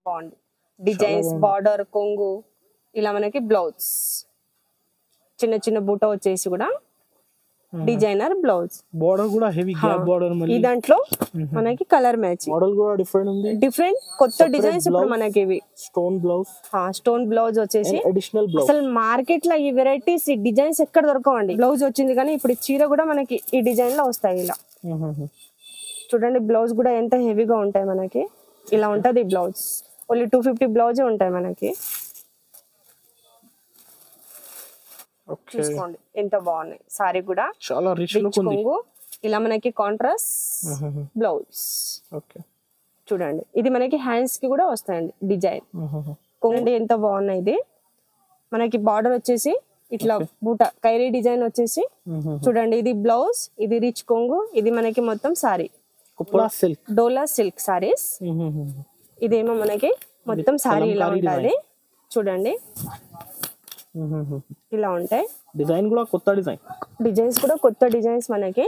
బాగుంది designs border కొంగు ఇలా మనకి బ్లౌజ్ చిన్న చిన్న బూట వచ్చేసి కూడా డిజైనర్ బ్లౌజ్ బోర్డర్ కూడా హెవీ గ్యాప్ బోర్డర్ ఈ దాంట్లో మనకి కలర్ మ్యాచ్ మోడల్ కూడా డిఫరెంట్ ఉంది డిఫరెంట్ కొత్త డిజైన్స్ ఇప్పుడు మనకి ఇవి స్టోన్ బ్లౌజ్ స్టోన్ బ్లౌజ్ వచ్చేసి అడిషనల్ బ్లౌజ్ అసలు మార్కెట్ లో ఈ వెరైటీస్ ఈ డిజైన్స్ ఎక్కడ దొరకవండి బ్లౌజ్ వచ్చింది కానీ ఇప్పుడు చీర కూడా మనకి ఈ డిజైన్ లో వస్తాయి ఇలా చూడండి బ్లౌజ్ కూడా ఎంత హెవీగా ఉంటాయి మనకి ఇలా ఉంటది బ్లౌజ్ ఓన్లీ 250 బ్లౌజ్ ఉంటాయి మనకి చూసుకోండి ఎంత బాగున్నాయి సారీ కూడా చాలా రిచ్ లుక్ ఉంది కొంగు ఇలా మనకి కాంట్రాస్ట్ బ్లౌజ్ ఓకే చూడండి ఇది మనకి హ్యాండ్స్ కి కూడా వస్తాయండి డిజైన్ కొంగు ఎంత బాగున్నాయి ఇది మనకి బార్డర్ వచ్చేసి ఇట్లా బూట కైరీ డిజైన్ వచ్చేసి చూడండి ఇది బ్లౌజ్ ఇది రిచ్ కొంగు ఇది మనకి మొత్తం సారీ డోలా సిల్క్ సారీస్ ఇదేమో మనకి మొత్తం సారీ ఇలా ఉంటుంది చూడండి ఇలా ఉంటాయి డిజైన్ కూడా కొత్త డిజైన్స్ కూడా కొత్త డిజైన్స్ మనకి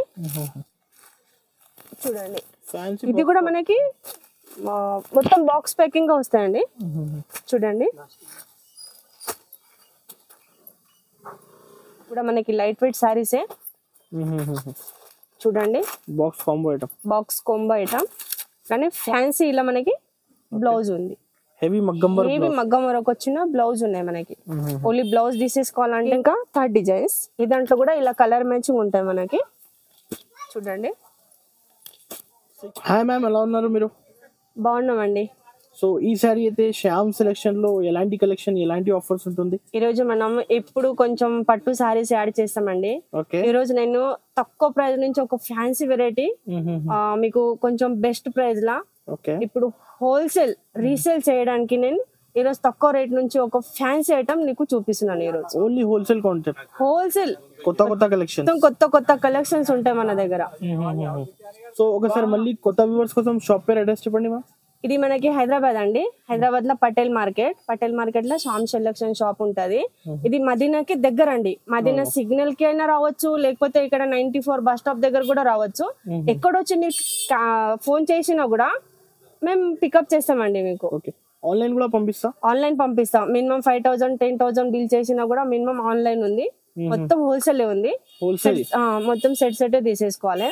చూడండి ఇది కూడా మనకి మొత్తం బాక్స్ ప్యాకింగ్ గా వస్తాయండి చూడంండి కూడా మనకి లైట్ వెయిట్ సారీసే చూడండి బాక్స్ కాంబో ఐటమ్ కానీ ఫ్యాన్సీ ఇలా మనకి బ్లౌజ్ ఉంది హెవీ మగ్గం వరకు వచ్చిన బ్లౌజ్ ఉన్నాయి మనకి ఓన్లీ బ్లౌజ్ తీసేసుకోవాలంటే ఇంకా థర్డ్ డిజైన్స్ ఈ దాంట్లో కూడా ఇలా కలర్ మ్యాచింగ్ ఉంటాయి మనకి చూడండి హాయ్ మ్యామ్ ఎలా ఉన్నారు మీరు బాగున్నామండి సో ఈ సారీ అయితే శ్యామ్ సెలెక్షన్ లో ఎలాంటి కలెక్షన్ ఎలాంటి ఆఫర్స్ ఉంటుంది ఈ రోజు మనం ఇప్పుడు కొంచెం పట్టు సారీస్ యాడ్ చేస్తామండి ఈ రోజు నేను తక్కువ ప్రైస్ నుంచి ఒక ఫ్యాన్సీ వెరైటీ మీకు కొంచెం బెస్ట్ ప్రైస్ లా ఇప్పుడు హోల్సేల్ రీసేల్ చేయడానికి నేను ఈ రోజు తక్కువ రేట్ నుంచి ఒక ఫ్యాన్సీ ఐటమ్ నీకు చూపిస్తున్నాను ఈ రోజు ఓన్లీ హోల్సేల్ కాన్సెప్ట్ హోల్సేల్ కొత్త కలెక్షన్స్ ఉంటాయి మన దగ్గర సో ఒకసారి మళ్ళీ కొత్త వ్యూవర్స్ కోసం షాప్ పేరు అడ్రస్ చెప్పండి మా ఇది మనకి హైదరాబాద్ అండి హైదరాబాద్ లో పటేల్ మార్కెట్ లో శ్యామ్ సెలక్షన్ షాప్ ఉంటది ఇది మదీనాకి దగ్గర అండి మదీనా సిగ్నల్ కి అయినా రావచ్చు లేకపోతే ఇక్కడ 94 బస్ స్టాప్ దగ్గర కూడా రావచ్చు ఎక్కడొచ్చి మీరు ఫోన్ చేసినా కూడా మేము పికప్ చేస్తామండి మీకు ఆన్లైన్ పంపిస్తాం మినిమం 5000 10,000 బిల్ చేసినా కూడా మినిమం ఆన్లైన్ ఉంది మొత్తం హోల్సేల్ ఉంది మొత్తం సెట్ తీసేసుకోవాలి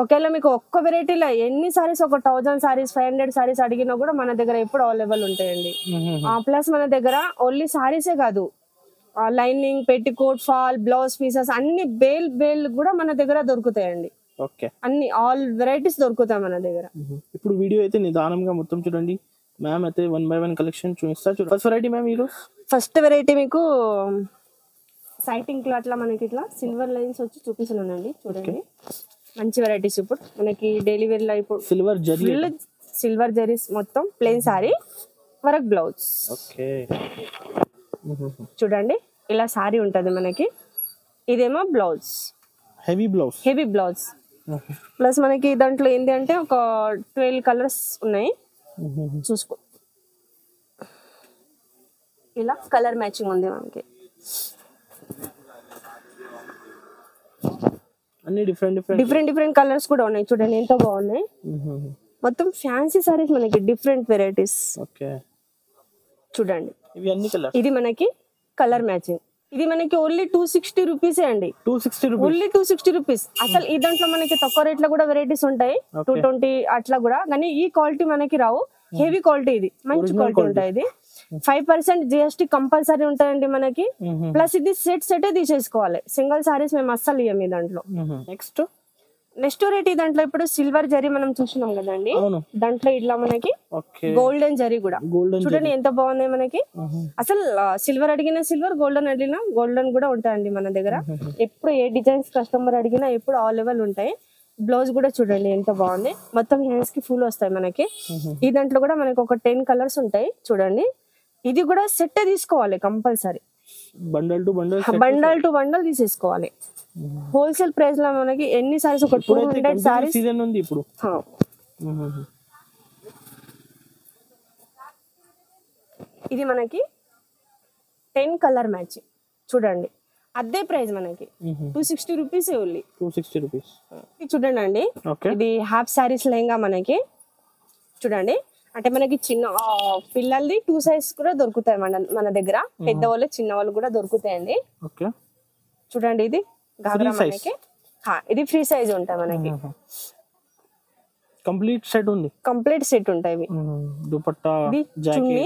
ఒకవేళ మీకు ఒక్క వెరైటీలో ఎన్ని సారీస్ ఒక 1000 సారీస్ 500 సారీస్ అడిగినా కూడా మన దగ్గర ఎప్పుడు అవైలబుల్ ఉంటాయండి ప్లస్ మన దగ్గర ఓన్లీ సారీసే కాదు lining petticoat fall blouse pieces అన్ని బేల్ కూడా మన దగ్గర దొరుకుతాయండి అన్ని ఆల్ వెరైటీస్ దొరుకుతాయి మన దగ్గర ఇప్పుడు వీడియో అయితే నిదానంగా మొత్తం చూడండి మ్యామ్ అయితే 1 by 1 కలెక్షన్ చూపిస్తా first variety ma'am first variety మీకు సైటింగ్ క్లాత్ లా మనకి ఇట్లా సిల్వర్ లైన్స్ వచ్చి చూపిస్తున్నానండి చూడండి మంచి వెరైటీస్ ఇప్పుడు మనకి డైలీ వేర్ లో ఇప్పుడు సిల్వర్ జరీస్ మొత్తం ప్లెయిన్ సారీ వర్క్ బ్లౌజ్ చూడండి ఇలా సారీ ఉంటది మనకి ఇదేమో బ్లౌజ్ హెవీ బ్లౌజ్ ప్లస్ మనకి దాంట్లో ఏంటి అంటే ఒక 12 కలర్స్ ఉన్నాయి చూసుకో ఇలా కలర్ మ్యాచింగ్ ఉంది మనకి అన్ని డిఫరెంట్ కలర్స్ కూడా ఉన్నాయి చూడండి ఎంత బాగున్నాయి మొత్తం ఫ్యాన్సీ సారీస్ మనకి డిఫరెంట్ వెరైటీస్ చూడండి ఇది మనకి కలర్ మ్యాచింగ్ ఇది మనకి ఓన్లీ 260 రూపీసే అండి ఓన్లీ 260 రూపీస్ అసలు ఈ దాంట్లో మనకి తక్కువ రేట్ లో కూడా వెరైటీస్ ఉంటాయి 220 అట్లా కూడా కానీ ఈ క్వాలిటీ మనకి రావు హెవీ క్వాలిటీ ఇది మంచి క్వాలిటీ ఉంటాయి ఇది 5% GST కంపల్సరీ ఉంటాయండి మనకి ప్లస్ ఇది సెట్ తీసేసుకోవాలి సింగిల్ సారీస్ మేము అస్సలు ఇయ్యం ఈ దాంట్లో నెక్స్ట్ రేట్ దాంట్లో ఇప్పుడు సిల్వర్ జరీ మనం చూసినాం కదండి దాంట్లో ఇట్లా మనకి గోల్డెన్ జరీ కూడా చూడండి ఎంత బాగుంది మనకి అసలు సిల్వర్ అడిగినా సిల్వర్ గోల్డెన్ అడిగినా గోల్డెన్ కూడా ఉంటాయండి మన దగ్గర ఎప్పుడు ఏ డిజైన్స్ కస్టమర్ అడిగినా ఎప్పుడు అవైలబుల్ ఉంటాయి బ్లౌజ్ కూడా చూడండి ఎంత బాగుంది మొత్తం హ్యాండ్స్ కి ఫుల్ వస్తాయి మనకి ఈ దాంట్లో కూడా మనకి ఒక 10 కలర్స్ ఉంటాయి చూడండి ఇది కూడా సెట్ తీసుకోవాలి కంపల్సరీ బండల్ టు బండల్ తీసేసుకోవాలి హోల్సేల్ ప్రైస్ లో మనకి ఎన్ని సారీస్ ఒక 200 సారీస్ ఇప్పుడు ఇది మనకి 10 కలర్ మ్యాచింగ్ చూడండి అదే ప్రైస్ మనకి 260 రూపీస్ ఓన్లీ 260 రూపీస్ చూడండి అండి ఇది హాఫ్ సారీస్ లెహంగా మనకి చూడండి అంటే మనకి చిన్న పిల్లలది 2 సైజ్ కూడా దొరుకుతాయి మన దగ్గర, పెద్దవాళ్ళు చిన్న వాళ్ళు కూడా దొరుకుతాయండి. ఓకే చూడండి ఇది గాగ్రా మనకి ఇది ఫ్రీ సైజ్ ఉంటాయి మనకి. కంప్లీట్ సెట్ ఉంది, కంప్లీట్ సెట్ ఉంటాయి ఇవి. దుపట్టా చున్నీ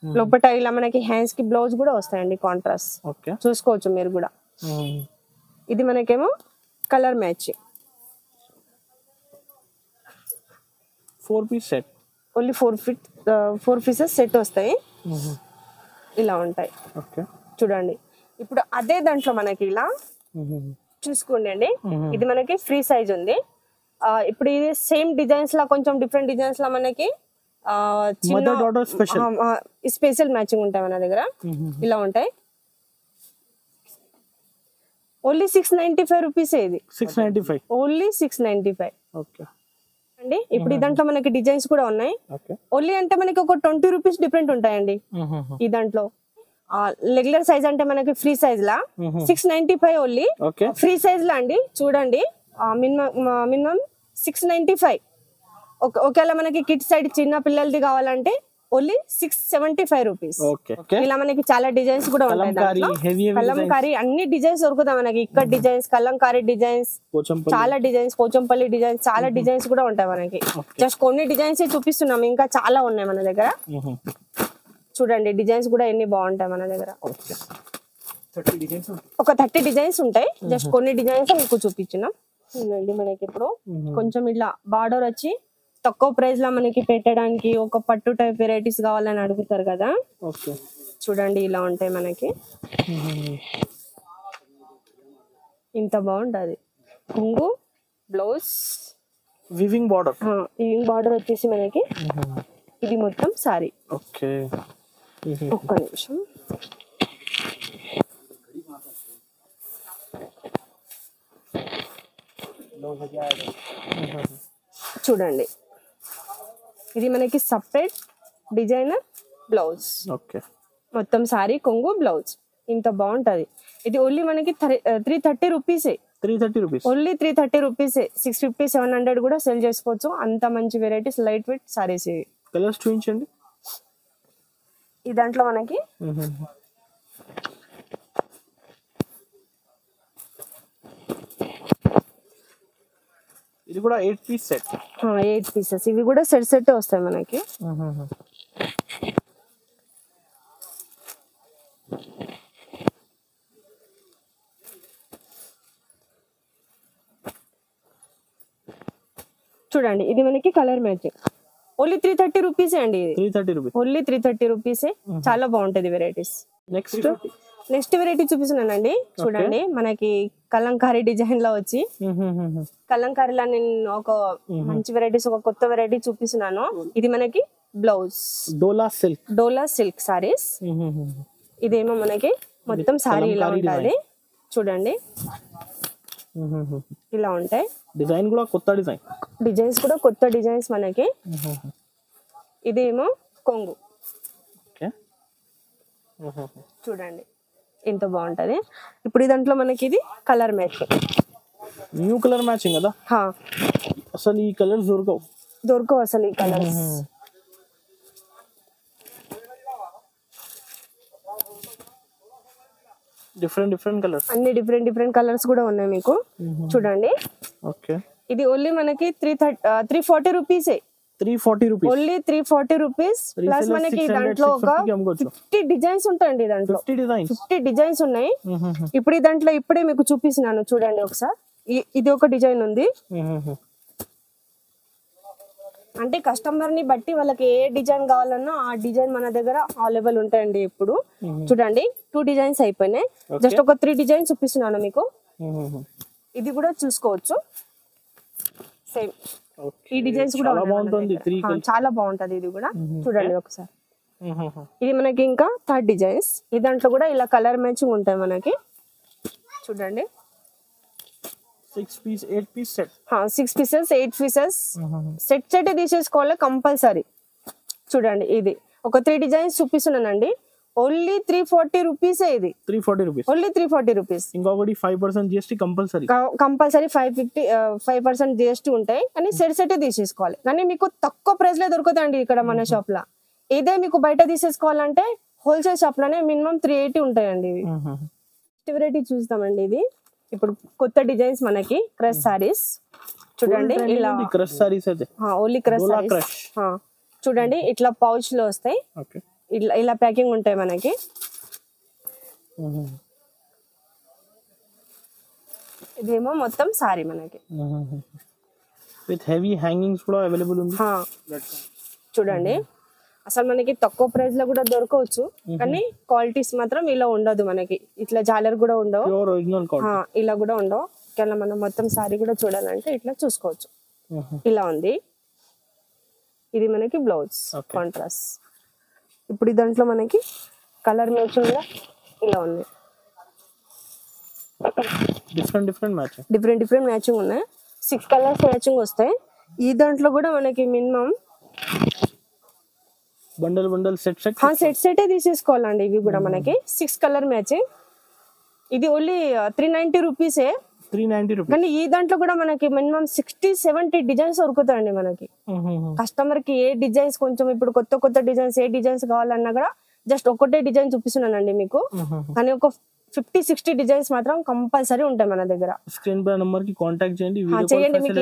లోపట ఇలా మనకి హ్యాండ్స్ కి బ్లౌజ్ కూడా వస్తాయండి కాంట్రాస్ట్. ఓకే చూసుకోవచ్చు మీరు కూడా. ఇది మనకేమో colour matching 4 piece set, only 4 pieces set వస్తాయి, ఇలా ఉంటాయి. ఓకే చూడండి ఇప్పుడు అదే దాంట్లో మనకి ఇలా చూసుకోండి అండి, ఇది మనకి ఫ్రీ సైజ్ ఉంది. ఇప్పుడు ఇది సేమ్ డిజైన్స్ లా కొంచెం డిఫరెంట్ డిజైన్స్ లా మనకి స్పెషల్ మ్యాచింగ్ ఉంటాయి మన దగ్గర, ఇలా ఉంటాయి. ఓన్లీ 695 రూపీస్ ఇది. 695 ఓన్లీ 695. ఓకే అండి ఇప్పుడు ఈ దాంట్లో మనకి డిజైన్స్ కూడా ఉన్నాయి. ఓన్లీ అంటే మనకి ఒక 20 రూపీస్ డిఫరెంట్ ఉంటాయండి ఈ దాంట్లో. రెగ్యులర్ సైజ్ అంటే మనకి ఫ్రీ సైజ్ లా 695 ఓన్లీ. ఫ్రీ సైజ్ లా అండి చూడండి మినిమం 695. ఒకవేళ మనకి కిడ్ సైడ్ చిన్న పిల్లలది కావాలంటే ఓన్లీ 675 రూపీస్. ఇలా మనకి చాలా డిజైన్స్ కూడా ఉంటాయి. కలంకారీ అన్ని డిజైన్స్ దొరుకుతాయి మనకి. ఇక్కడ డిజైన్స్, కలంకారీ డిజైన్స్, చాలా డిజైన్స్, పోచంపల్లి డిజైన్స్, చాలా డిజైన్స్ కూడా ఉంటాయి మనకి. జస్ట్ కొన్ని డిజైన్స్ చూపిస్తున్నాం, ఇంకా చాలా ఉన్నాయి మన దగ్గర. చూడండి డిజైన్స్ కూడా ఎన్ని బాగుంటాయి మన దగ్గర. ఒక 30 డిజైన్స్ ఉంటాయి, జస్ట్ కొన్ని డిజైన్స్ మీకు చూపించినాం. చూడండి మనకి ఇప్పుడు కొంచెం ఇట్లా బార్డర్ వచ్చి తక్కువ ప్రైస్ లో మనకి పెట్టడానికి ఒక పట్టు టైప్ వెరైటీస్ కావాలని అడుగుతారు కదా. చూడండి ఇలా ఉంటాయి మనకి, ఇంత బాగుంటది. కొంగు బ్లౌజ్ వీవింగ్ బార్డర్ వచ్చేసి మనకి ఇది మొత్తం సారీ. ఓకే ఒక్క నిమిషం. చూడండి ఇది మనకి సపరేట్ డిజైనర్ బ్లౌజ్. ఓకే మొత్తం సారీ కొంగు బ్లౌజ్ ఇంత బాగుంటది. ఇది ఓన్లీ మనకి 330 రూపీసే. 330 రూపీస్ ఓన్లీ 330 రూపీసే. 650 700 కూడా సెల్ చేసుకోవచ్చు. అంత మంచి వెరైటీస్ లైట్ వెయిట్ సారీస్ ఇవి. కలర్స్ చూపించండి. ఈ దాంట్లో మనకి ఇది కూడా 8 పీస్ సెట్. 8 పీసెస్ ఇవి కూడా సెట్ వస్తాయి మనకి. చూడండి ఇది మనకి కలర్ మ్యాచింగ్ ఓన్లీ 330 రూపీస్ అండి. ఇది 330 రూపీస్ ఓన్లీ 330 రూపీసే. చాలా బాగుంటది వెరైటీస్. నెక్స్ట్ వెరైటీ చూపిస్తున్నానండి. చూడండి మనకి కలంకారీ డిజైన్ లో వచ్చి కలంకారీలో నేను ఒక మంచి వెరైటీస్, ఒక కొత్త వెరైటీ చూపిస్తున్నాను. ఇది మనకి బ్లౌజ్ డోలా సిల్క్ సారీస్. ఇదేమో మనకి మొత్తం సారీ ఇలా ఉంటది. చూడండి ఇలా ఉంటాయి. డిజైన్ కూడా కొత్త డిజైన్స్ కూడా కొత్త డిజైన్స్ మనకి. ఇదేమో కొంగు. చూడండి ఎంత బాగుంటది. ఇప్పుడు దాంట్లో మనకి ఇది colour matching, new colour matching కదా. అసలు ఈ కలర్స్ దొరకవు అసలు ఈ కలర్స్. డిఫరెంట్ కలర్స్, అన్ని డిఫరెంట్ కలర్స్ కూడా ఉన్నాయి మీకు. చూడండి ఓకే ఇది ఓన్లీ మనకి 340 రూపీసే. 340 రూపీస్ ఓన్లీ 340 రూపీస్. ప్లస్ మనకి దాంట్లో ఒక 50 డిజైన్స్ ఉంటాయండి. దాంట్లో 50 డిజైన్స్ ఉన్నాయి. ఇప్పుడు ఈ దాంట్లో ఇప్పుడే మీకు చూపిస్తున్నాను చూడండి ఒకసారి. ఇది ఒక డిజైన్ ఉంది. అంటే కస్టమర్ ని బట్టి వాళ్ళకి ఏ డిజైన్ కావాలన్నా ఆ డిజైన్ మన దగ్గర అవైలబుల్ ఉంటాయండి. ఇప్పుడు చూడండి 2 డిజైన్స్ అయిపోయినాయి. జస్ట్ ఒక 3 డిజైన్స్ చూపిస్తున్నాను మీకు. ఇది కూడా చూసుకోవచ్చు. సేమ్ ఈ డిజైన్స్ కూడా చాలా బాగుంటది. ఇది కూడా చూడండి ఒకసారి. ఇది మనకి ఇంకా 3rd డిజైన్స్. ఈ దాంట్లో కూడా ఇలా కలర్ మ్యాచింగ్ ఉంటాయి మనకి. చూడండి 6 piece 8 piece set. 6 pieces 8 pieces set తీసేసుకోవాలి కంపల్సరీ. చూడండి ఇది ఒక 3 డిజైన్స్ చూపిస్తున్నానండి. ఓన్లీ 340 రూపీస్ ఇది. 340 రూపీస్. Only 340 rupees. ఇంకొకటి 5% GST కంపల్సరీ. కంపల్సరీ 5% GST ఉంటాయి. కానీ సెట్ తీసేసుకోవాలి. కానీ మీకు తక్కువ ప్రైస్ లో దొరుకుతాయండి ఇక్కడ మన షాప్ లో. ఇదే మీకు బయట తీసేసుకోవాలంటే హోల్సేల్ షాప్ లోనే మినిమం 380 ఉంటాయండి ఇవి. వెరైటీ చూస్తామండి. ఇది ఇప్పుడు కొత్త డిజైన్స్ మనకి క్రష్ సారీస్ చూడండి. ఇలా క్రష్ సారీస్ అయితే ఓన్లీ క్రష్ సారీస్ చూడండి. ఇట్లా పౌచ్ లో వస్తాయి. ఇలా ప్యాకింగ్ ఉంటాయి మనకి. ఇదేమో మొత్తం సారీ మనకి విత్ హెవీ హ్యాంగింగ్స్ కూడా అవైలబుల్ ఉంది. చూడండి అసలు మనకి తక్కువ ప్రైస్ లో కూడా దొరకవచ్చు. కానీ క్వాలిటీస్ మాత్రం ఇలా ఉండదు మనకి. ఇట్లా జాలర్ కూడా ఉండవు, ఇలా కూడా ఉండవు. ఇలా మనం మొత్తం సారీ కూడా చూడాలంటే ఇట్లా చూసుకోవచ్చు. ఇలా ఉంది. ఇది మనకి బ్లౌజ్ కాంట్రాస్ట్. ఇప్పుడు దాంట్లో మనకి కలర్ మ్యాచింగ్ కూడా ఇలా ఉంది. డిఫరెంట్ మ్యాచింగ్ ఉన్నాయి. 6 కలర్స్ మ్యాచింగ్ వస్తాయి. ఈ దాంట్లో కూడా మనకి మినిమం బండల్ సెట్ తీసేసుకోవాలండి. ఇవి కూడా మనకి 6 కలర్ మ్యాచింగ్. ఇది ఓన్లీ 390 రూపీసే. 390 రూపీస్. కానీ ఈ దాంట్లో కూడా మనకి మినిమం 60-70 డిజైన్స్ దొరుకుతాయండి మనకి. కస్టమర్ కి ఏ డిజైన్స్ కొంచెం ఇప్పుడు కొత్త డిజైన్స్ ఏ డిజైన్స్ కావాలన్నా కూడా జస్ట్ ఒకటే డిజైన్ చూపిస్తున్నానండి మీకు. కానీ ఒక 50-60 డిజైన్స్ మాత్రం కంపల్సరీ ఉంటాయి మన దగ్గర. స్క్రీన్ పై నంబర్ కి కాంటాక్ట్ చేయండి. మీకు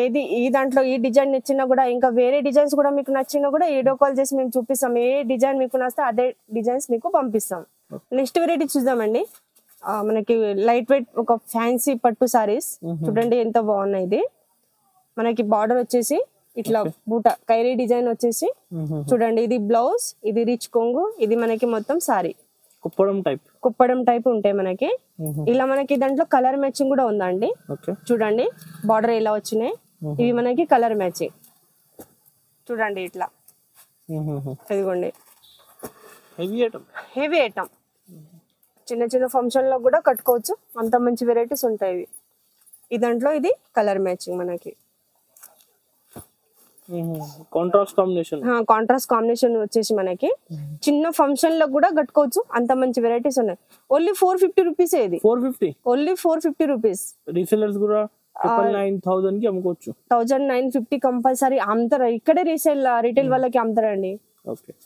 ఏది ఈ దాంట్లో ఈ డిజైన్ నచ్చినా కూడా ఇంకా వేరే డిజైన్స్ కూడా మీకు నచ్చినా కూడా వీడియో కాల్ చేసి మేము చూపిస్తాం. ఏ డిజైన్ మీకు నచ్చితే అదే డిజైన్స్ మీకు పంపిస్తాం. నెక్స్ట్ వెరైటీ చూద్దామండి. మనకి లైట్ వెయిట్ ఒక ఫ్యాన్సీ పట్టు సారీస్ చూడండి ఎంత బాగున్నాయి. ఇది మనకి బార్డర్ వచ్చేసి ఇట్లా బూట కైరీ డిజైన్ వచ్చేసి చూడండి. ఇది బ్లౌజ్, ఇది రిచ్ కొంగు, ఇది మనకి మొత్తం సారీ కుప్పడం టైప్ ఉంటాయి మనకి. ఇలా మనకి దాంట్లో కలర్ మ్యాచింగ్ కూడా ఉందండి. చూడండి బార్డర్ ఇలా వచ్చినాయి. ఇవి మనకి కలర్ మ్యాచింగ్ చూడండి. ఇట్లా ఇదిగోండి హెవీ ఐటమ్. చిన్న ఫంక్షన్ లో కూడా కట్టుకోవచ్చు. అంత మంచి వెరైటీస్ ఉంటాయి. ఈ దాంట్లో ఇది కలర్ మ్యాచింగ్ మనకి కాంట్రాస్ట్ కాంబినేషన్ వచ్చేసి మనకి చిన్న ఫంక్షన్ లో కూడా కట్టుకోవచ్చు. అంత మంచి వెరైటీస్ ఉన్నాయి. Only 450 rupees. ఇది 450 ఓన్లీ 450 రూపీస్. రీసెలర్స్ కూడా 9,000 కి అమ్ముకోవచ్చు. 1950 కంపల్సరీ అమ్ముతారు. ఇక్కడే రీటైల్ వాళ్ళకి అమ్ముతారండి.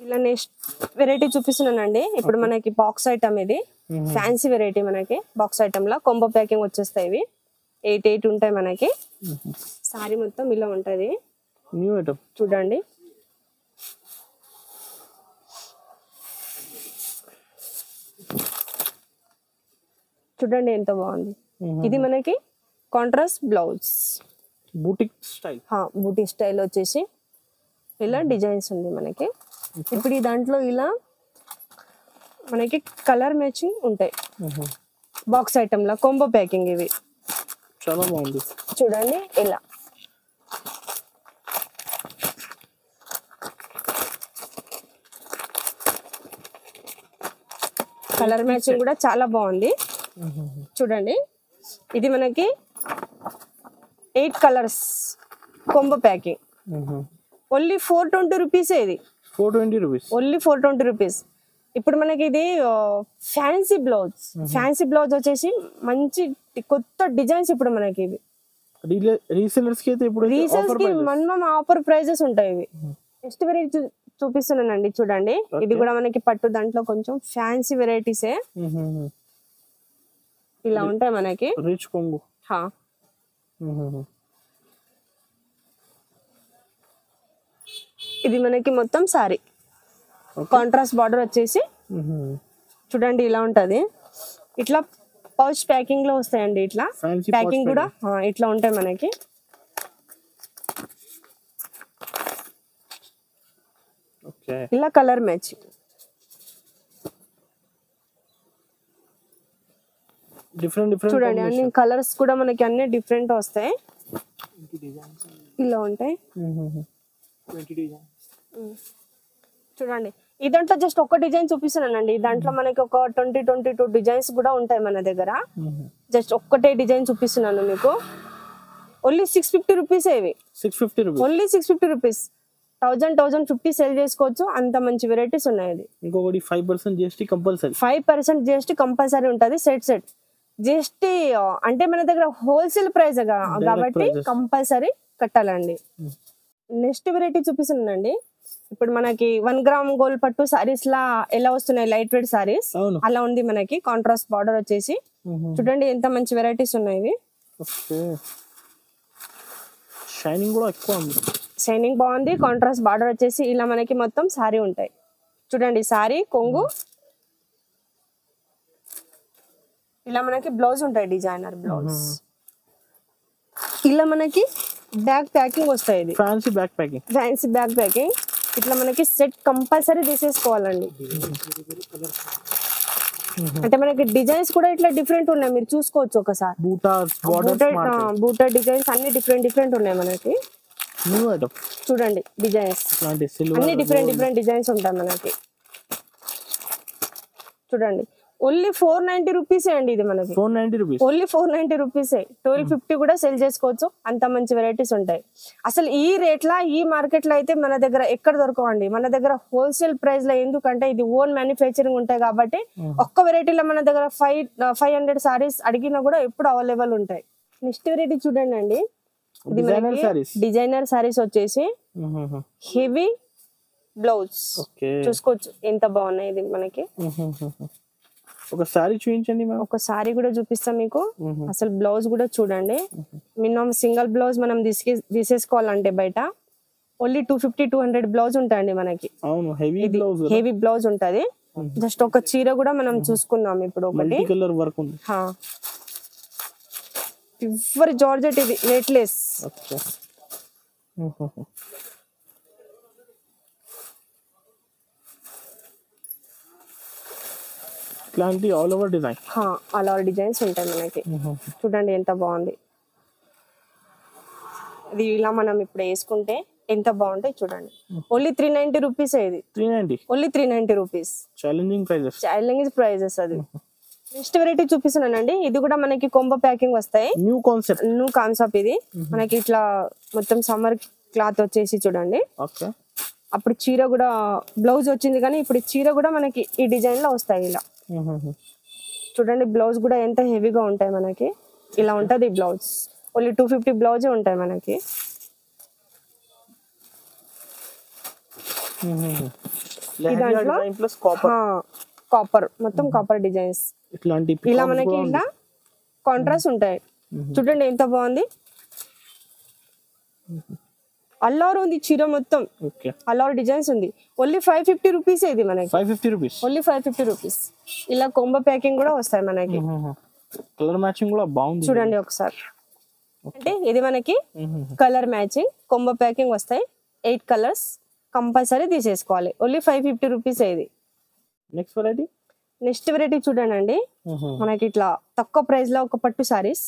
ఇలా నెక్స్ట్ వెరైటీ చూపిస్తున్నానండి. ఇప్పుడు మనకి బాక్స్ ఐటమ్. ఇది ఫ్యాన్సీ వెరైటీ మనకి బాక్స్ ఐటమ్ లా కొంబో ప్యాకింగ్ వచ్చేస్తాయి. ఇవి 8 ఉంటాయి మనకి. సారీ మొత్తం ఇలా ఉంటది. న్యూ ఐటమ్ చూడండి. చూడండి ఎంత బాగుంది. ఇది మనకి కాంట్రాస్ట్ బ్లౌజ్ బూటిక్ స్టైల్ వచ్చేసి ఇలా డిజైన్స్ ఉంది మనకి. ఇప్పుడు ఈ దాంట్లో ఇలా మనకి కలర్ మ్యాచింగ్ ఉంటాయి. బాక్స్ ఐటమ్ లా కొంబో ప్యాకింగ్. ఇవి చాలా బాగుంది చూడండి. ఇలా కలర్ మ్యాచింగ్ కూడా చాలా బాగుంది చూడండి. ఇది మనకి 8 colours combo packing. Only 420 rupees. ఇది 420 రూపీస్ ఓన్లీ 420 రూపీస్. ఇప్పుడు మనకి ఇది ఫ్యాన్సీ బ్లౌజ్ వచ్చేసి మంచి కొత్త డిజైన్స్. ఇప్పుడు మనకి ఇవి రీసెలర్స్ కి మినిమం ఆఫర్ ప్రైజెస్ ఉంటాయి. ఇవి నెక్స్ట్ వెరైటీ చూపిస్తున్నానండి. చూడండి ఇది కూడా మనకి పట్టు దాంట్లో కొంచెం ఫ్యాన్సీ వెరైటీసే. ఇలా ఉంటాయి మనకి రిచ్ కొంగు. ఇది మనకి మొత్తం సారీ కాంట్రాస్ట్ బార్డర్ వచ్చేసి చూడండి ఇలా ఉంటది. ఇట్లా పౌచ్ ప్యాకింగ్ లో వస్తాయండి. ఇట్లా ప్యాకింగ్ కూడా ఇట్లా ఉంటాయి మనకి. ఇలా కలర్ మ్యాచింగ్ డిఫరెంట్ చూడండి. అన్ని కలర్స్ కూడా మనకి అన్ని డిఫరెంట్ వస్తాయి. ఇలా ఉంటాయి చూడండి. ఈ దాంట్లో జస్ట్ ఒక డిజైన్ చూపిస్తున్నానండి. దాంట్లో మనకి ఒక 22 డిజైన్స్ కూడా ఉంటాయి మన దగ్గర. జస్ట్ ఒక్కటే డిజైన్ చూపిస్తున్నాను మీకు. Only 650 rupees. ఇవి 650 రూపీస్ ఓన్లీ 650 రూపీస్. 1050 సేల్ చేసుకోవచ్చు. అంత మంచి వెరైటీస్ ఉన్నాయి. ఇది ఇంకొకటి 5% GST కంపల్సరీ. 5% GST కంపల్సరీ ఉంటుంది. సెట్ GST అంటే మన దగ్గర హోల్సేల్ ప్రైస్ కాబట్టి కంపల్సరీ కట్టాలండి. నెక్స్ట్ వెరైటీ చూపిస్తున్నానండి. ఇప్పుడు మనకి 1 గ్రామ్ గోల్డ్ పట్టు సారీస్ లా ఎలా వస్తున్నాయి లైట్ వెయిట్ సారీస్ అలా ఉంది మనకి. కాంట్రాస్ట్ బార్డర్ వచ్చేసి చూడండి ఎంత మంచి వెరైటీస్ ఉన్నాయి. షైనింగ్ కూడా ఎక్కువ ఉంది. షైనింగ్ బాగుంది. కాంట్రాస్ట్ బార్డర్ వచ్చేసి ఇలా మనకి మొత్తం సారీ ఉంటాయి. చూడండి సారీ కొంగు ఇలా మనకి బ్లౌజ్ ఉంటాయి. డిజైనర్ బ్లౌజ్ ఇలా మనకి బ్యాక్ ప్యాకింగ్ వస్తాయి. ఇది ఫ్యాన్సీ బ్యాక్ ప్యాకింగ్ ఇట్లా మనకి సెట్ కంపల్సరీ తీసేసుకోవాలండి. అంటే మనకి డిజైన్స్ కూడా ఇట్లా డిఫరెంట్ ఉన్నాయి. మీరు చూసుకోవచ్చు ఒకసారి. బూటా డిజైన్స్ అన్ని డిఫరెంట్ ఉన్నాయి మనకి. చూడండి డిజైన్స్ అన్ని డిఫరెంట్ డిజైన్స్ ఉంటాయి మనకి. చూడంండి ఓన్లీ 490 రూపీస్ అండి. ఇది మనకి ఓన్లీ 490 రూపీస్. 1250 కూడా సెల్ చేసుకోవచ్చు. అంత మంచి వెరైటీస్ ఉంటాయి. అసలు ఈ రేట్ లా ఈ మార్కెట్ లో అయితే మన దగ్గర ఎక్కడ దొరకవండి. మన దగ్గర హోల్సేల్ ప్రైస్ లో, ఎందుకంటే ఇది ఓన్ మ్యానుఫ్యాక్చరింగ్ ఉంటాయి కాబట్టి ఒక్క వెరైటీలో మన దగ్గర 500 సారీస్ అడిగినా కూడా ఎప్పుడు అవైలబుల్ ఉంటాయి. నెక్స్ట్ వెరైటీ చూడండి అండి. ఇది డిజైనర్ సారీస్ వచ్చేసి హెవీ బ్లౌజ్ చూసుకోవచ్చు ఎంత బాగున్నాయి. ఇది మనకి ఒక సారీ చూపించండి. ఒక సారీ కూడా చూపిస్తాం మీకు. అసలు బ్లౌజ్ కూడా చూడండి. మినిమం సింగిల్ బ్లౌజ్ మనం తీసేసుకోవాలంటే బయట ఓన్లీ 250-200 బ్లౌజ్ ఉంటాయండి మనకి. హెవీ బ్లౌజ్ ఉంటది. జస్ట్ ఒక చీర కూడా మనం చూసుకుందాం ఇప్పుడు. ఒకటి ప్యూర్ జార్జెట్, ఇది నెట్లెస్. ఇట్లాంటి ఆల్ ఓవర్ డిజైన్స్ ఉంటాయి మనకి. చూడండి ఎంత బాగుంది. ఇది ఇలా మనం ఇప్పుడు వేసుకుంటే ఎంత బాగుంటాయి చూడండి. Only 390 rupees. ఇది ఓన్లీ 390 రూపీస్. Challenging prices. అది నెక్స్ట్ వెరైటీ చూపిస్తున్నానండి. ఇది కూడా మనకి కొంబో ప్యాకింగ్ వస్తాయి. న్యూ కాన్సెప్ట్ ఇది మనకి. ఇట్లా మొత్తం సమ్మర్ క్లాత్ వచ్చేసి చూడండి. అప్పుడు చీర కూడా బ్లౌజ్ వచ్చింది కానీ ఇప్పుడు చీర కూడా మనకి ఈ డిజైన్ లో వస్తాయి. ఇలా చూడండి బ్లౌజ్ కూడా ఎంత హెవీగా ఉంటాయి మనకి. ఇలా ఉంటది బ్లౌజ్. ఓన్లీ 250 బ్లౌజ్ ఉంటాయి మనకి. కాపర్ మొత్తం కాపర్ డిజైన్స్ ఇలా మనకి ఇలా కాంట్రాస్ట్ ఉంటాయి. చూడండి ఎంత బాగుంది. అల్లారు ఉంది చీర మొత్తం. అల్లారు డిజైన్స్ ఉంది. Only 550 rupees. ఇది మనకి ఓన్లీ 550 రూపీస్. ఇలా కొంబో ప్యాకింగ్ కూడా వస్తాయి మనకి. కలర్ మ్యాచింగ్ కూడా బాగుంది. చూడండి ఒకసారి. అంటే ఇది మనకి కలర్ మ్యాచింగ్ కొంబో ప్యాకింగ్ వస్తాయి. 8 కలర్స్ కంపల్సరీ తీసేసుకోవాలి. Only 550 rupees. ఇది నెక్స్ట్ వెరైటీ చూడండి అండి. మనకి ఇట్లా తక్కువ ప్రైస్ లో ఒక పట్టు సారీస్.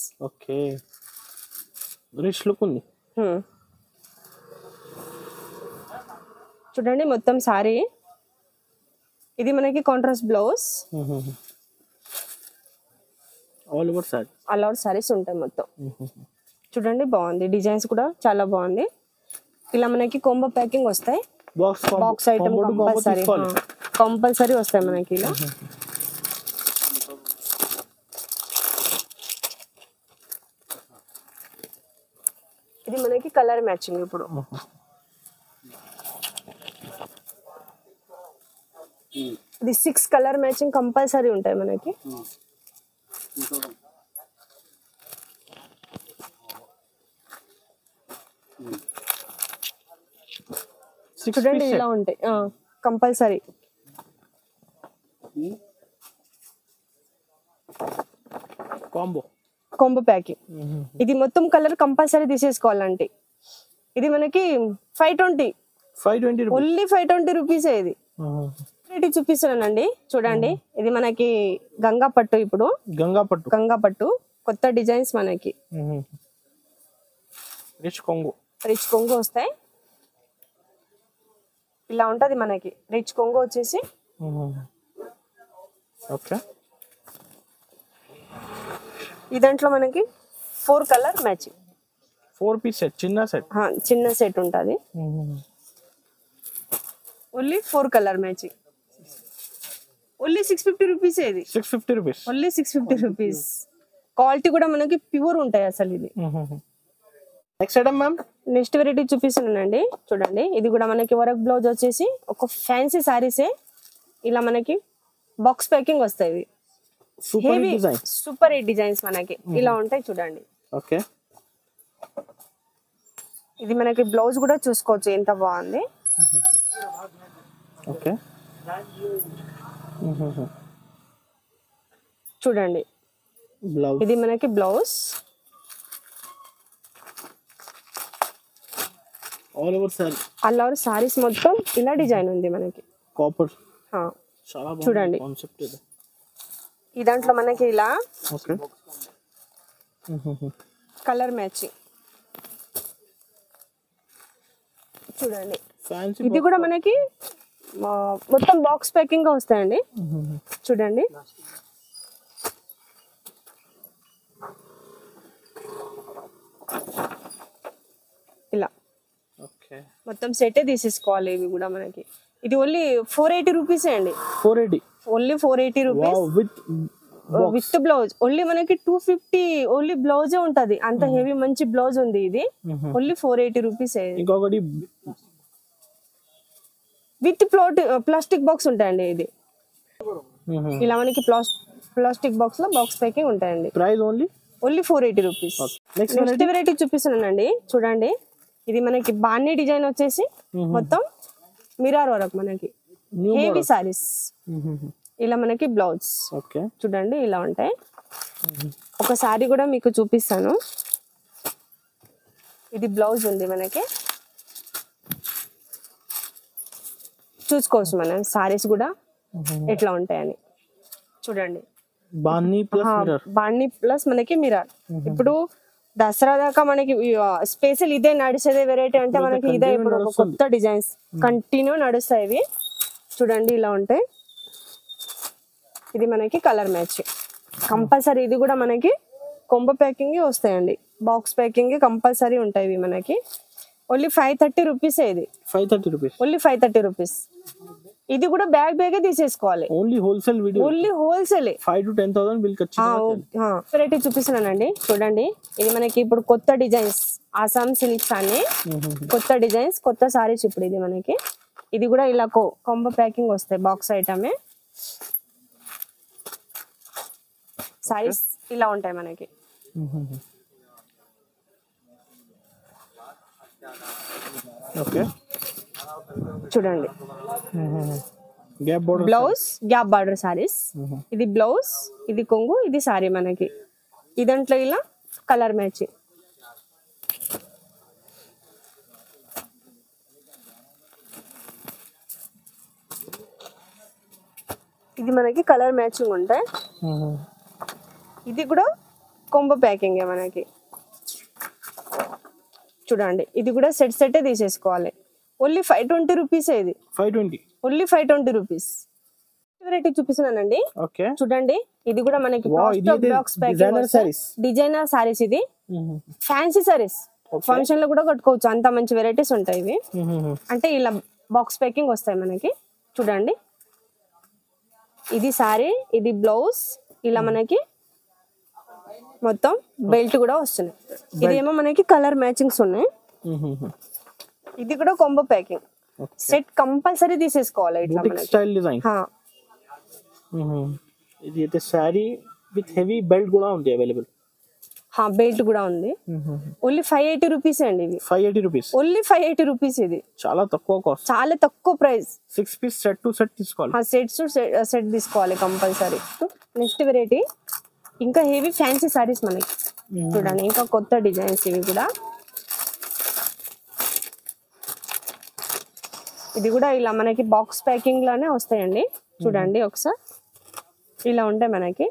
చూడండి మొత్తం సారీ. ఇది మనకి contrast blouse. All over saris ఉంటాయి మొత్తం. చూడండి బాగుంది. డిజైన్స్ కూడా చాలా బాగుంది. ఇలా మనకి కొంబో ప్యాకింగ్ వస్తాయి. బాక్స్ ఐటమ్ కంపల్సరీ వస్తాయి మనకి ఇలా. ఇది మనకి కలర్ మ్యాచింగ్. ఇప్పుడు ఇది 6 కలర్ మ్యాచింగ్ కంపల్సరీ ఉంటాయి మనకి. చూడండి ఇలా ఉంటాయి కంపల్సరీ. Combo packing. ఇది మొత్తం కలర్ కంపల్సరీ తీసేసుకోవాలంటే ఇది మనకి 520 ఓన్లీ 520 రూపీస్. ఇది చూపిస్తున్నానండి. చూడండి ఇది మనకి గంగా పట్టు. ఇప్పుడు గంగా పట్టు కొత్త డిజైన్స్ మనకి. రిచ్ కొంగు వస్తాయి. ఇలా ఉంటది మనకి. రిచ్ కొంగు వచ్చేసి ఈ దాంట్లో మనకి 4 కలర్ మ్యాచింగ్. 4 పీస్ సెట్, చిన్న సెట్ ఉంటది. Only 4 colour matching, only 650 rupees. ఇది 650 rupees. Only 650 rupees. క్వాలిటీ కూడా మనకి ప్యూర్ ఉంటాయి అసలు ఇది. Next item ma'am. Next variety చూపిస్తున్నానండి, చూడండి. ఇది కూడా మనకి వర్క్ బ్లౌజ్ వచ్చేసి ఒక ఫ్యాన్సీ సారీసే, ఇలా మనకి బాక్స్ ప్యాకింగ్ వస్తాయి. Super design, super hit designs మనకి ఇలా ఉంటాయి చూడండి. ఓకే. ఇది మనకి బ్లౌజ్ కూడా చూసుకోవచ్చు ఎంత బాగుంది. ఓకే, చూడండి. బ్లౌజ్, ఇది మనకి blouse. All over sorry, all over saris మొత్తం ఇలా డిజైన్ ఉంది మనకి. కాపర్, ఆ, చాలా బాగుంది చూడండి. కాన్సెప్ట్ ఇది. ఈ దాంట్లో మనకి ఇలా ఓకే, కలర్ మ్యాచింగ్ చూడండి. ఫ్యాన్సీ. ఇది కూడా మనకి మొత్తం బాక్స్ ప్యాకింగ్ గా వస్తాయండి. చూడండి, ఇలా ఓకే, మొత్తం సెటే తీసేసుకోవాలి. ఇవి కూడా మనకి ఇది ఓన్లీ 480 రూపీస్ అండి. 480, only 480 rupees wow, with with blouse. Only మనకి 250 ఓన్లీ బ్లౌజే ఉంటది. అంత హెవీ మంచి బ్లౌజ్ ఉంది ఇది. Only 480 rupees. ఇంకొకటి విత్ ప్లాస్టిక్ బాక్స్ ఉంటాయండి. ఇది ఇలా మనకి ప్లాస్టిక్ బాక్స్ లో బాక్స్ ప్యాకింగ్ ఉంటాయండి. Price only 480 rupees. Next variety చూపిస్తున్నానండి, చూడండి. ఇది మనకి బాణీ డిజైన్ వచ్చేసి మొత్తం మిర్రర్ వర్క్ మనకి హెవీ సారీస్. ఇలా మనకి బ్లౌజ్, ఓకే, చూడండి ఇలా ఉంటాయి. ఒక సారీ కూడా మీకు చూపిస్తాను. ఇది బ్లౌజ్ ఉంది మనకి, చూసుకోవచ్చు మనం సారీస్ కూడా ఎట్లా ఉంటాయని. చూడండి, బాణీ ప్లస్ మిర్రర్, బాణీ ప్లస్ మనకి మిర్రర్. ఇప్పుడు దసరా దాకా మనకి స్పెషల్ ఇదే నడిచేదే వెరైటీ అంటే మనకి ఇదే. ఇప్పుడు కొత్త డిజైన్స్ కంటిన్యూ నడుస్తాయి ఇవి. చూడండి ఇలా ఉంటాయి. ఇది మనకి కలర్ మ్యాచ్ కంపల్సరీ. ఇది కూడా మనకి కొంబో ప్యాకింగ్ వస్తాయండి. బాక్స్ ప్యాకింగ్ కంపల్సరీ ఉంటాయి ఇవి మనకి. Only 530 rupees. ఇది 530 rupees, ఓన్లీ 530 రూపీస్. ఇది కూడా బ్యాగే తీసేసుకోవాలి. Only wholesale video, only wholesale. 5 to 10,000 bill ఖచ్చితంగా. వెరైటీ చూపిస్తున్నానండి, చూడండి. ఇది మనకి ఇప్పుడు కొత్త డిజైన్స్, ఆసాం సిల్క్స్ అని కొత్త డిజైన్స్, కొత్త సారీస్ ఇప్పుడు ఇది మనకి. ఇది కూడా ఇలా కొంబో ప్యాకింగ్ వస్తాయి, బాక్స్ ఐటమే. సారీస్ ఇలా ఉంటాయి మనకి. ఓకే, చూడండి. Gap border, blouse gap border saris. ఇది బ్లౌజ్, ఇది కొంగు, ఇది సారీ మనకి. ఇదంట్లో ఇలా కలర్ మ్యాచింగ్. ఇది మనకి కలర్ మ్యాచింగ్ ఉంటాయి. ఇది కూడా కొంబో ప్యాకింగ్ మనకి. చూడండి, ఇది కూడా సెట్ తీసేసుకోవాలి. Only 520 rupees. ఇది 520, ఓన్లీ 520 రూపీస్. వెరైటీ చూపిస్తున్నానండి, ఓకే. చూడండి. ఇది కూడా మనకి డిజైనర్ సారీస్. ఇది ఫ్యాన్సీ సారీస్, ఫంక్షన్ లో కూడా కట్టుకోవచ్చు. అంత మంచి వెరైటీస్ ఉంటాయి ఇవి. అంటే ఇలా బాక్స్ ప్యాకింగ్ వస్తాయి మనకి. చూడండి, ఇది సారీ, ఇది బ్లౌజ్. ఇలా మనకి మొత్తం బెల్ట్ కూడా వస్తున్నాయి. ఇదేమో మనకి కలర్ మ్యాచింగ్స్ ఉన్నాయి. ఇది కూడా కొంబో ప్యాకింగ్. సెట్ కంపల్సరీ తీసేసుకోవాలి. ఇట్లా స్టైల్ డిజైన్. ఇది అయితే సారీ విత్ హెవీ బెల్ట్ కూడా ఉంది అవైలబుల్. బెల్ట్ కూడా ఉంది. ఓన్లీ 580 రూపీస్ అండి. ఇది 580 rupees, ఓన్లీ 580 రూపీస్. ఇది చాలా తక్కువ కాస్ట్, చాలా తక్కువ price. 6 piece set to set తీసుకోవాలి. సెట్ తీసుకోవాలి కంపల్సరీ. నెక్స్ట్ వెరైటీ ఇంకా హెవీ ఫ్యాన్సీ సారీస్ మనకి. చూడండి, ఇంకా కొత్త డిజైన్స్ ఇవి కూడా. ఇది కూడా ఇలా మనకి బాక్స్ ప్యాకింగ్ లానే వస్తాయండి. చూడండి ఒకసారి, ఇలా ఉంటాయి మనకి.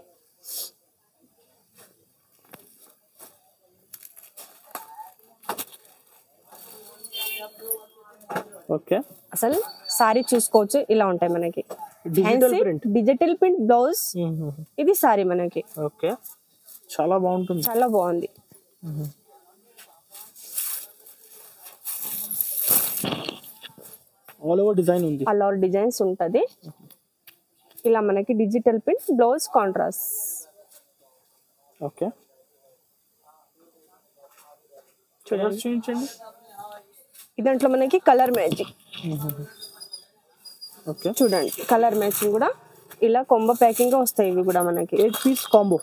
ఓకే, అసలు సారీ చూసుకోవచ్చు, ఇలా ఉంటాయి మనకి. డిజిటల్ ప్రింట్ బ్లౌజ్, ఇది సారీ మనకి. ఓకే, చాలా బాగుంటుంది, చాలా బాగుంది. ఆల్ ఓవర్ డిజైన్ ఉంది. ఆల్ ఓవర్ డిజైన్స్ ఉంటది. ఇలా మనకి digital print, blouse contrast. Okay, చూపించండి. ఇదంట్లో మనకి కలర్ మ్యాచింగ్. ఓకే, చూడండి కలర్ మ్యాచింగ్ కూడా ఇలా కొంబో ప్యాకింగ్ గా వస్తాయి. ఇవి కూడా మనకి 8 పీస్ కాంబో.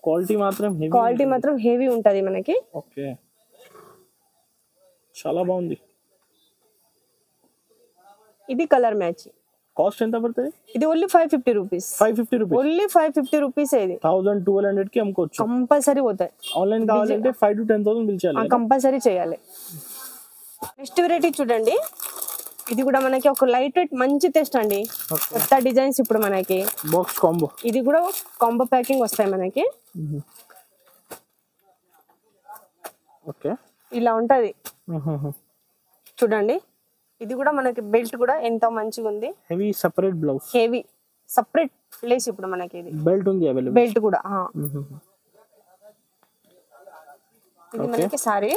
క్వాలిటీ మాత్రం హెవీ ఉంటది మనకి. ఓకే, చాలా బాగుంది. ఇది కలర్ మ్యాచింగ్. కాస్ట్ ఎంత పడుతుంది? ఇది only 550 rupees. 550 rupees. Only 550 rupees. ఇది 1200 కి అమ్ముకోవచ్చు. కంపల్సరీ పోతాయి. ఆన్లైన్ కావాలంటే 5 to 10,000 బిల్ చేయాలి. కంపల్సరీ చేయాలి. నెక్స్ట్ వెరైటీ చూడండి. ఇది కూడా మనకి ఒక లైట్ వెయిట్ మంచి టెస్ట్ అండి. కొత్త డిజైన్స్ ఇప్పుడు మనకి బాక్స్ కాంబో. ఇది కూడా కాంబో ప్యాకింగ్ వస్తాయి మనకి. ఓకే, ఇలా ఉంటది చూడండి. ఇది కూడా మనకి బెల్ట్ కూడా ఎంతో మంచిగా ఉంది. Heavy separate blouse, heavy separate place ఇప్పుడు మనకి. ఇది బెల్ట్ ఉంది అవైలబుల్. బెల్ట్ కూడా ఇది మనకి సారీ.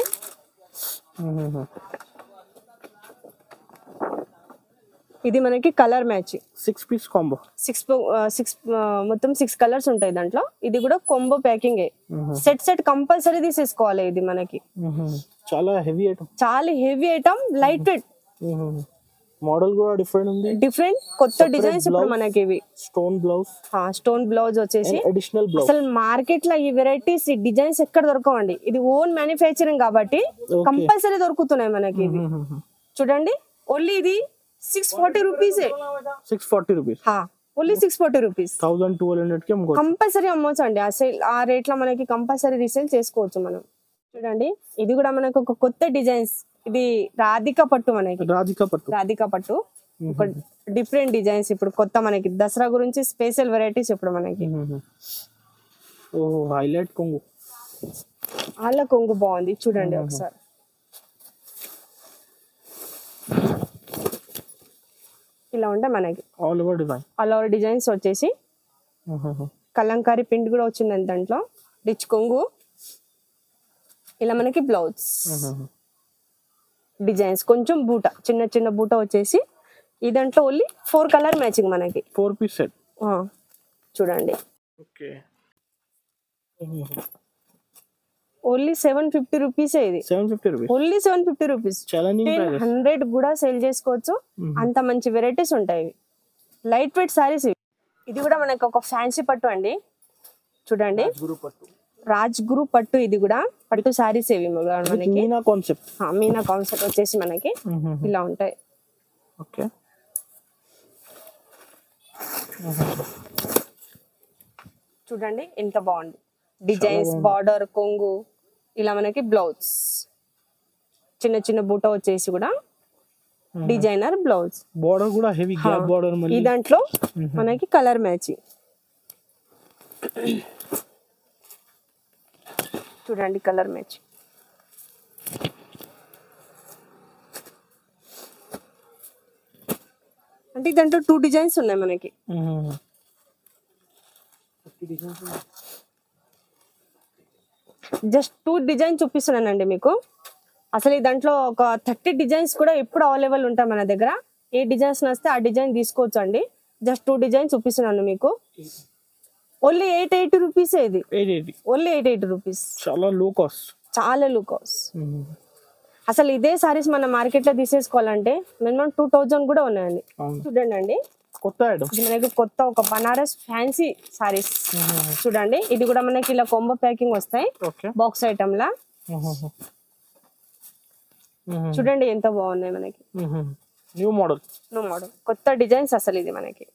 ఇది మనకి కలర్ మ్యాచింగ్. 6 piece combo. 6 మొత్తం 6 కలర్స్ ఉంటాయి దాంట్లో. ఇది కూడా కాంబో ప్యాకింగ్. సెట్ కంపల్సరీ తీసేసుకోవాలి. ఇది మనకి చాలా heavy item, light weight. Model కూడా డిఫరెంట్ ఉంది. డిఫరెంట్ కొత్త డిజైన్స్ ఇప్పుడు మనకి. ఇవి స్టోన్ బ్లౌజ్ వచ్చేసి అడిషనల్ బ్లౌజ్. అసలు మార్కెట్ లో ఈ వెరైటీస్, ఈ డిజైన్స్ ఎక్కడ దొరకవండి. ఇది ఓన్ మ్యానుఫ్యాక్చరింగ్ కాబట్టి కంపల్సరీ దొరుకుతున్నాయి మనకి. ఇవి చూడంండి. ఓన్లీ ఇది 640 రూపీస్. 640 రూపీస్. Only 640 rupees. 1200 కి కంపల్సరీ అమ్మవచ్చు అండి. అసలు ఆ రేట్ లో మనకి కంపల్సరీ రీసేల్ చేసుకోవచ్చు మనం. చూడండి ఇది కూడా మనకు ఒక కొత్త డిజైన్స్. ఇది రాధికా పట్టు మనకి. రాధికా పట్టు ఒక డిఫరెంట్ డిజైన్స్ ఇప్పుడు కొత్త మనకి. దసరా గురించి స్పెషల్ వెరైటీస్ ఇప్పుడు మనకి. హైలైట్ కొంగు. వాళ్ళ కొంగు బాగుంది చూడండి ఒకసారి. ఇలా ఉంటాయి మనకి ఆల్ ఓవర్ డిజైన్స్ వచ్చేసి. కలంకారీ ప్రింట్ కూడా వచ్చింది దాంట్లో. రిచ్ కొంగు. ఇలా మనకి బ్లౌజ్ డిజైన్స్, కొంచెం బూట, చిన్న బూట వచ్చేసి. ఈ దాంట్లో ఓన్లీ 4 కలర్ మ్యాచింగ్ మనకి. 4 పీస్ సెట్. చూడండి. Okay, only 750 rupees. ఇది 750 రూపీస్. Only 750 rupees. 100 కూడా సేల్ చేసుకోవచ్చు. అంత మంచి వెరైటీస్ ఉంటాయి. Light weight saris. ఇది కూడా మనకి ఒక ఫ్యాన్సీ పట్టు అండి. చూడండి రాజ్ గురు పట్టు. ఇది కూడా పట్టు సారీస్. ఇవి మనకి మీనా కాన్సెప్ట్ వచ్చేసి మనకి ఇలా ఉంటాయి. ఓకే, చూడండి ఎంత బాగుంది డిజైన్స్. బార్డర్, కొంగు, ఇలా మనకి బ్లౌజ్, చిన్న బూట వచ్చేసి కూడా డిజైనర్ బ్లౌజ్. బార్డర్ కూడా హెవీ గ్యాప్ బార్డర్. ఈ దాంట్లో మనకి కలర్ మ్యాచింగ్. చూడండి కలర్ మ్యాచింగ్. అంటే దాంట్లో 2 డిజైన్స్ ఉన్నాయి మనకి. జస్ట్ 2 డిజైన్ చూపిస్తున్నానండి మీకు. అసలు ఈ దాంట్లో ఒక 30 డిజైన్స్ కూడా ఎప్పుడు అవైలబుల్ ఉంటాయి మన దగ్గర. ఏ డిజైన్స్ నచ్చితే ఆ డిజైన్ తీసుకోవచ్చు అండి. జస్ట్ 2 డిజైన్ చూపిస్తున్నాను మీకు. Only 880 rupees. ఇది ఓన్లీ 880 రూపీస్. చాలా లో కాస్ట్. అసలు ఇదే సారీస్ మన మార్కెట్ లో తీసేసుకోవాలంటే మినిమం 2000 కూడా ఉన్నాయండి. చూడండి అండి కొత్త ఐటమ్. మనకి కొత్త ఒక బనారస్ ఫ్యాన్సీ సారీస్. చూడండి ఇది కూడా మనకి ఇలా కాంబో ప్యాకింగ్ వస్తాయి. బాక్స్ ఐటమ్ లా. చూడండి ఎంత బాగున్నాయి మనకి. న్యూ మోడల్ కొత్త డిజైన్స్. అసలు ఇది మనకి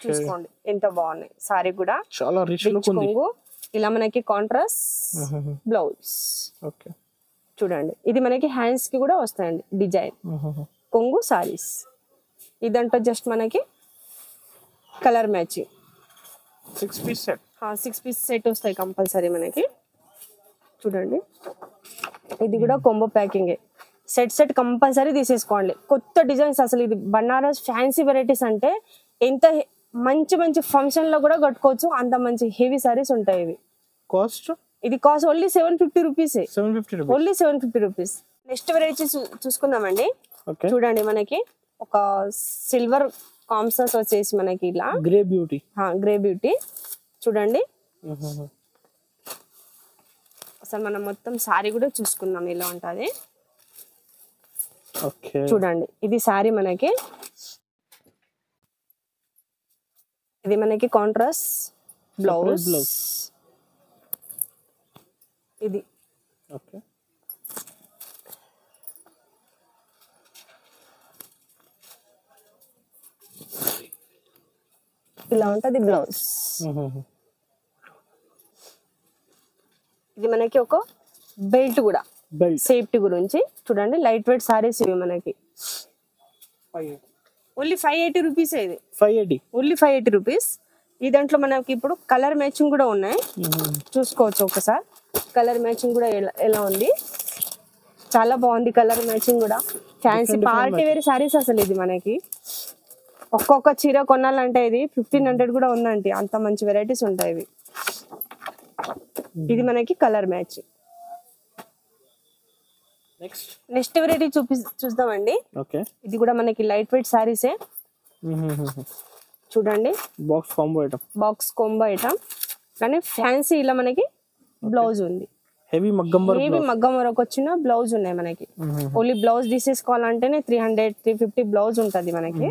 చూసుకోండి ఎంత బాగున్నాయి. సారీ కూడా చాలా రిచ్ లుక్ ఉంది. ఇలా మనకి కాంట్రాస్ట్ బ్లౌజ్. చూడండి ఇది మనకి హ్యాండ్స్ కి కూడా వస్తాయండి డిజైన్. కొంగు సారీస్. ఇదంతా జస్ట్ మనకి కలర్ మ్యాచింగ్. 6 పీస్ సెట్ వస్తాయి కంపల్సరీ మనకి. చూడండి ఇది కూడా కొంబో ప్యాకింగ్. సెట్ కంపల్సరీ తీసేసుకోండి. కొత్త డిజైన్స్. అసలు ఇది బనారస్ ఫ్యాన్సీ వెరైటీస్ అంటే ఎంత మంచి మంచి ఫంక్షన్ లో కూడా కట్టుకోవచ్చు, అంత మంచి హెవీ సారీస్ ఉంటాయి ఇవి. కాస్ట్ ఇది cost only 750 rupees, 750 rupees, only 750 rupees. Next variety చూసుకుందామండి. ఓకే చూడండి మనకి ఒక సిల్వర్ కాంసస్ వచ్చేసి మనకి ఇలా గ్రే బ్యూటీ, గ్రే బ్యూటీ చూడండి. అసలు మనం మొత్తం సారీ కూడా చూసుకుందాం ఇలా ఉంటది. ఓకే చూడండి ఇది సారీ మనకి, ఇది మనకి కాంట్రాస్ట్ బ్లౌజ్, ఇది ఓకే ఇలా ఉంటది బ్లౌజ్. ఇది మనకి ఒక బెల్ట్ కూడా, బెల్ట్ సేఫ్టీ గురించి చూడండి. లైట్ వెయిట్ సారీస్ ఇవి మనకి ఓన్లీ 580 రూపీస్. ఇది 580, ఓన్లీ 580 రూపీస్. ఈ దాంట్లో మనకి ఇప్పుడు కలర్ మ్యాచింగ్ కూడా ఉన్నాయి, చూసుకోవచ్చు ఒకసారి. కలర్ మ్యాచింగ్ కూడా ఎలా ఉంది, చాలా బాగుంది కలర్ మ్యాచింగ్ కూడా. ఫ్యాన్సీ పార్టీ వేర్ సారీస్ అసలు ఇది మనకి. ఒక్కొక్క చీర కొనాలంటే ఇది 1500 కూడా ఉందండి, అంత మంచి వెరైటీస్ ఉంటాయి ఇవి. ఇది మనకి కలర్ మ్యాచ్. నెక్స్ట్ వెరైటీ చూద్దామండి. ఓకే ఇది కూడా మనకి లైట్ వెయిట్ సారీసే చూడండి. బాక్స్ కాంబో ఐటమ్ కానీ ఫ్యాన్సీ ఇలా మనకి బ్లౌజ్ ఉంది. హెవీ మగ్గం వరకు వచ్చిన బ్లౌజ్ ఉన్నాయి మనకి. ఓన్లీ బ్లౌజ్ తీసేసుకోవాలంటేనే 300-350 బ్లౌజ్ ఉంటది మనకి.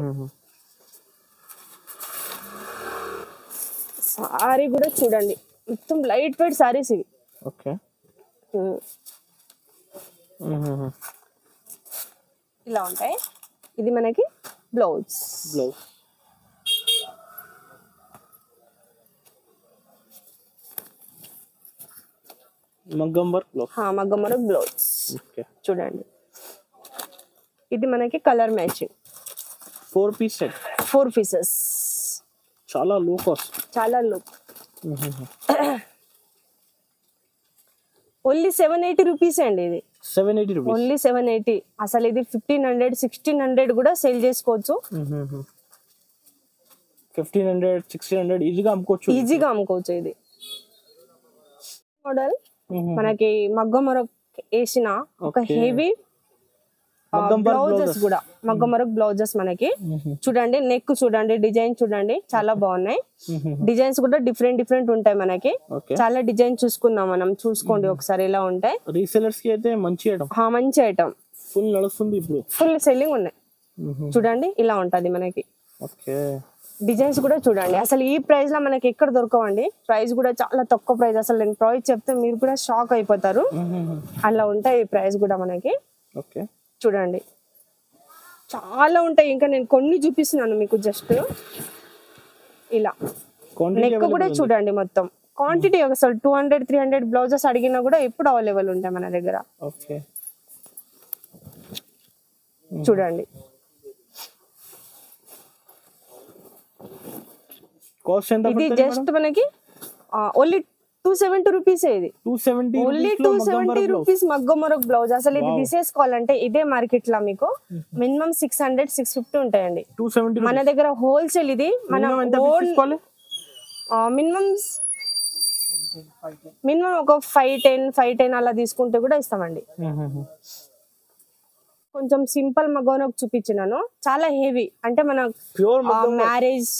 సారీ కూడా చూడండి, మొత్తం లైట్ వెయిట్ సారీస్ ఇవి. ఓకే ఇలా ఉంటాయి. ఇది మనకి బ్లౌజ్. మగ్గం వర్క్ బ్లౌజ్ చూడండి. ఇది మనకి colour matching 4 piece set, 4 pieces. చాలా లో కాస్ట్, చాలా లో. ఓన్లీ 780 రూపీస్ అండి. ఇది 780 రూపీస్, ఓన్లీ 780. అసలు ఇది 1500-1600 కూడా సేల్ చేసుకోవచ్చు. 1500-1600 ఈజీగా అమ్ముకోవచ్చు. ఇది మోడల్ మనకి మగ్గం వరకు వేసిన ఒక హెవీ బ్లౌజెస్ కూడా, మగ్గం వరకు బ్లౌజెస్ మనకి చూడండి. నెక్ చూడండి, డిజైన్ చూడండి, చాలా బాగున్నాయి. డిజైన్స్ కూడా డిఫరెంట్ ఉంటాయి మనకి. చాలా డిజైన్ చూసుకుందాం మనం, చూసుకోండి ఒకసారి ఎలా ఉంటాయి. రీసెలర్స్ కి అయితే మంచి ఐటమ్, ఫుల్ నడుస్తుంది ఇప్పుడు, ఫుల్ సెల్లింగ్ ఉన్నాయి. చూడండి ఇలా ఉంటది మనకి. డిజైన్స్ కూడా చూడండి. అసలు ఈ ప్రైస్ లో మనకి ఎక్కడ దొరకవండి. ప్రైస్ కూడా చాలా తక్కువ ప్రైస్. అసలు నేను ప్రైస్ చెప్తే మీరు కూడా షాక్ అయిపోతారు, అలా ఉంటాయి ఈ ప్రైస్ కూడా మనకి. చూడండి చాలా ఉంటాయి, ఇంకా నేను కొన్ని చూపిస్తున్నాను మీకు జస్ట్ ఇలా. నెక్ కూడా చూడండి మొత్తం క్వాంటిటీ. అసలు 200-300 బ్లౌజెస్ అడిగినా కూడా ఎప్పుడు అవైలబుల్ ఉంటాయి మన దగ్గర. చూడండి ఇది జస్ట్ మనకి ఓన్లీ 270 రూపీస్. ఇది 270 ఓన్లీ 270 రూపీస్ మగ్గం వరకు బ్లౌజ్. అసలు ఇది తీసేసుకోవాలంటే ఇదే మార్కెట్ లో మీకు మినిమం 600-650 ఉంటాయండి. మన దగ్గర హోల్సేల్. ఇది మనం మినిమం ఒక 510 అలా తీసుకుంటే కూడా ఇస్తామండి. కొంచెం సింపుల్ మగ్గం చూపించినాను, చాలా హెవీ. అంటే మన మ్యారేజ్,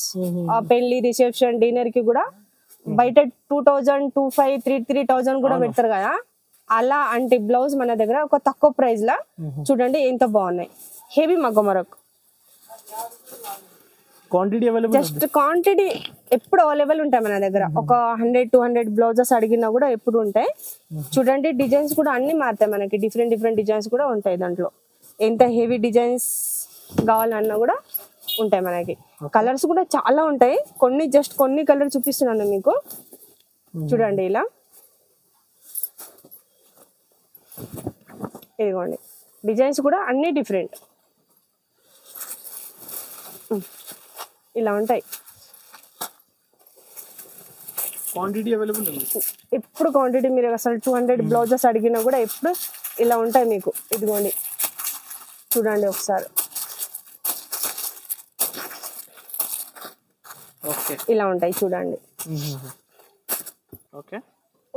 పెళ్లి, రిసెప్షన్, డిన్నర్ కి కూడా బయట 2000, 2500, 3000 కూడా పెడతారు కదా, అలా. అంటే బ్లౌజ్ మన దగ్గర ఒక తక్కువ ప్రైస్ లా చూడండి ఎంత బాగున్నాయి. హెవీ మగ్గం వరకు. జస్ట్ క్వాంటిటీ ఎప్పుడు అవైలబుల్ ఉంటాయి మన దగ్గర. ఒక 100-200 బ్లౌజెస్ అడిగినా కూడా ఎప్పుడు ఉంటాయి. చూడండి డిజైన్స్ కూడా అన్ని మారుతాయి మనకి. డిఫరెంట్ డిజైన్స్ కూడా ఉంటాయి దాంట్లో. ఎంత హెవీ డిజైన్స్ కావాలన్నా కూడా ఉంటాయి మనకి. కలర్స్ కూడా చాలా ఉంటాయి. కొన్ని కలర్ చూపిస్తున్నాను మీకు. చూడండి ఇలా, ఇదిగోండి డిజైన్స్ కూడా అన్ని డిఫరెంట్ ఇలా ఉంటాయి. ఎప్పుడు క్వాంటిటీ మీరు అసలు 200 బ్లౌజెస్ అడిగినా కూడా ఎప్పుడు ఇలా ఉంటాయి మీకు. ఇదిగోండి చూడండి ఒకసారి. ఓకే ఇలా ఉంటాయి చూడండి. ఓకే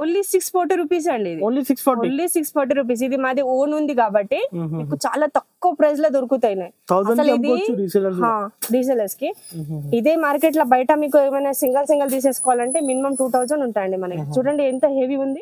ఓన్లీ 640 రూపీస్ అండి ఇది. Only 640 only 640 rupees. ఇది మాది ఓన్ ఉంది కాబట్టి మీకు చాలా తక్కువ ప్రైస్ లో దొరుకుతాయి. 1000 అసలు ఇది రీసెలర్స్ రీసెలర్స్ కి ఇదే మార్కెట్ లో బయట మీకు ఏమైనా సింగల్ తీసేసుకోవాలంటే మినిమం 2000 ఉంటాయండి మనకి. చూడండి ఎంత హెవీ ఉంది.